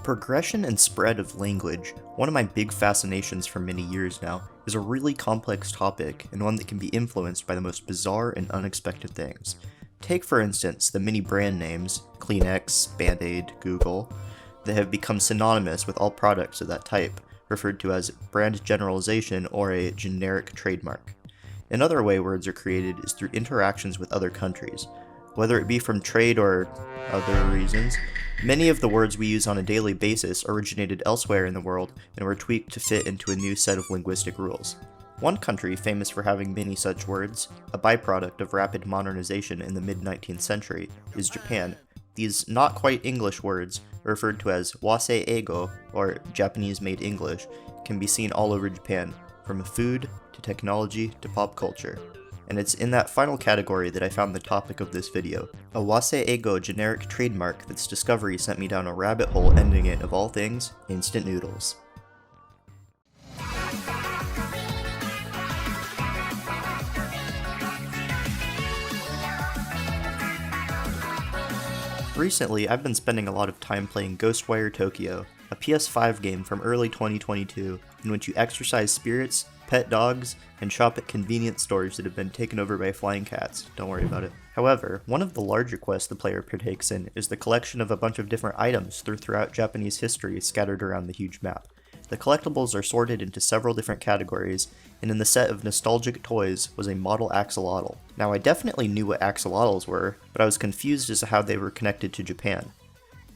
The progression and spread of language, one of my big fascinations for many years now, is a really complex topic and one that can be influenced by the most bizarre and unexpected things. Take for instance the many brand names, Kleenex, Band-Aid, Google, that have become synonymous with all products of that type, referred to as brand generalization or a generic trademark. Another way words are created is through interactions with other countries. Whether it be from trade or other reasons, many of the words we use on a daily basis originated elsewhere in the world and were tweaked to fit into a new set of linguistic rules. One country famous for having many such words, a byproduct of rapid modernization in the mid-19th century, is Japan. These not quite English words, referred to as wase eigo, or Japanese-made English, can be seen all over Japan, from food to technology to pop culture. And it's in that final category that I found the topic of this video, a wase eigo generic trademark that's discovery sent me down a rabbit hole ending it, of all things, instant noodles. Recently, I've been spending a lot of time playing Ghostwire Tokyo, a PS5 game from early 2022 in which you exercise spirits, pet dogs, and shop at convenience stores that have been taken over by flying cats. Don't worry about it. However, one of the larger quests the player partakes in is the collection of a bunch of different items throughout Japanese history scattered around the huge map. The collectibles are sorted into several different categories, and in the set of nostalgic toys was a model axolotl. Now, I definitely knew what axolotls were, but I was confused as to how they were connected to Japan.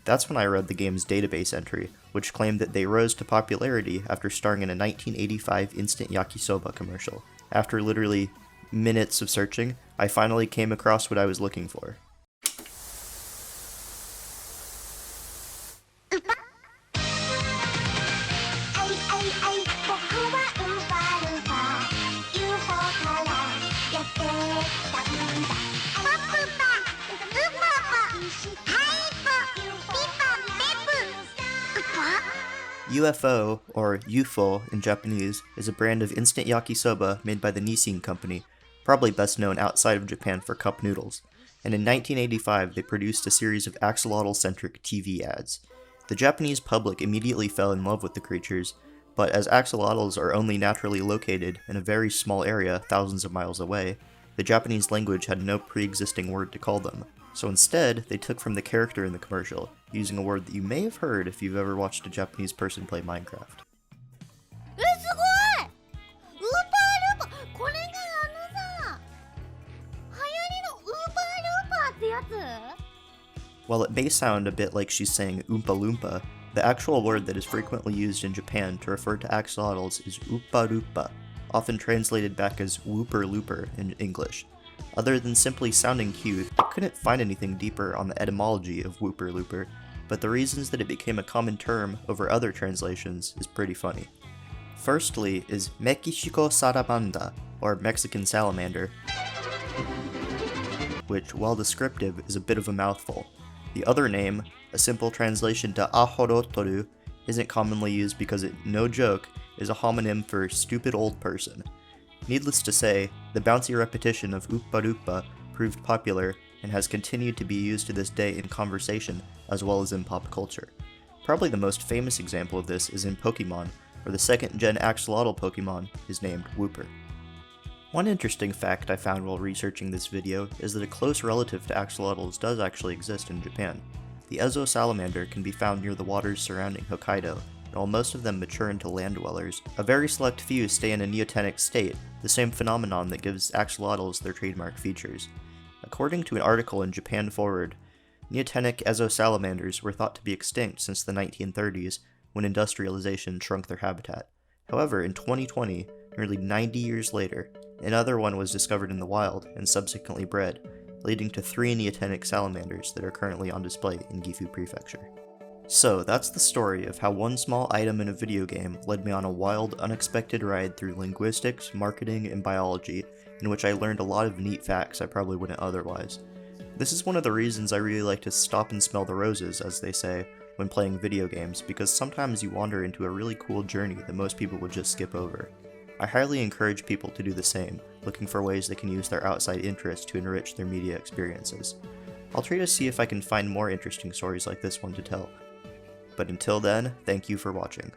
That's when I read the game's database entry, which claimed that they rose to popularity after starring in a 1985 instant yakisoba commercial. After literally minutes of searching, I finally came across what I was looking for. UFO, or UFO in Japanese, is a brand of instant yakisoba made by the Nissin company, probably best known outside of Japan for cup noodles, and in 1985 they produced a series of axolotl-centric TV ads. The Japanese public immediately fell in love with the creatures, but as axolotls are only naturally located in a very small area thousands of miles away, the Japanese language had no pre-existing word to call them. So instead, they took from the character in the commercial, using a word that you may have heard if you've ever watched a Japanese person play Minecraft. While it may sound a bit like she's saying Oompa Loompa, the actual word that is frequently used in Japan to refer to axolotls is Oopa Loopa, often translated back as Wooper Looper in English. Other than simply sounding cute, I couldn't find anything deeper on the etymology of Wooper Looper, but the reasons that it became a common term over other translations is pretty funny. Firstly is Mexico Salamanda, or Mexican salamander, which, while descriptive, is a bit of a mouthful. The other name, a simple translation to Axolotl, isn't commonly used because it, no joke, is a homonym for stupid old person. Needless to say, the bouncy repetition of Oopa Doopa proved popular and has continued to be used to this day in conversation as well as in pop culture. Probably the most famous example of this is in Pokemon, where the second-gen Axolotl Pokemon is named Wooper. One interesting fact I found while researching this video is that a close relative to axolotls does actually exist in Japan. The Ezo salamander can be found near the waters surrounding Hokkaido, and while most of them mature into land dwellers, a very select few stay in a neotenic state, the same phenomenon that gives axolotls their trademark features. According to an article in Japan Forward, neotenic Ezo salamanders were thought to be extinct since the 1930s, when industrialization shrunk their habitat. However, in 2020, nearly 90 years later, another one was discovered in the wild and subsequently bred, leading to 3 neotenic salamanders that are currently on display in Gifu Prefecture. So, that's the story of how one small item in a video game led me on a wild, unexpected ride through linguistics, marketing, and biology, in which I learned a lot of neat facts I probably wouldn't otherwise. This is one of the reasons I really like to stop and smell the roses, as they say, when playing video games, because sometimes you wander into a really cool journey that most people would just skip over. I highly encourage people to do the same, looking for ways they can use their outside interests to enrich their media experiences. I'll try to see if I can find more interesting stories like this one to tell. But until then, thank you for watching.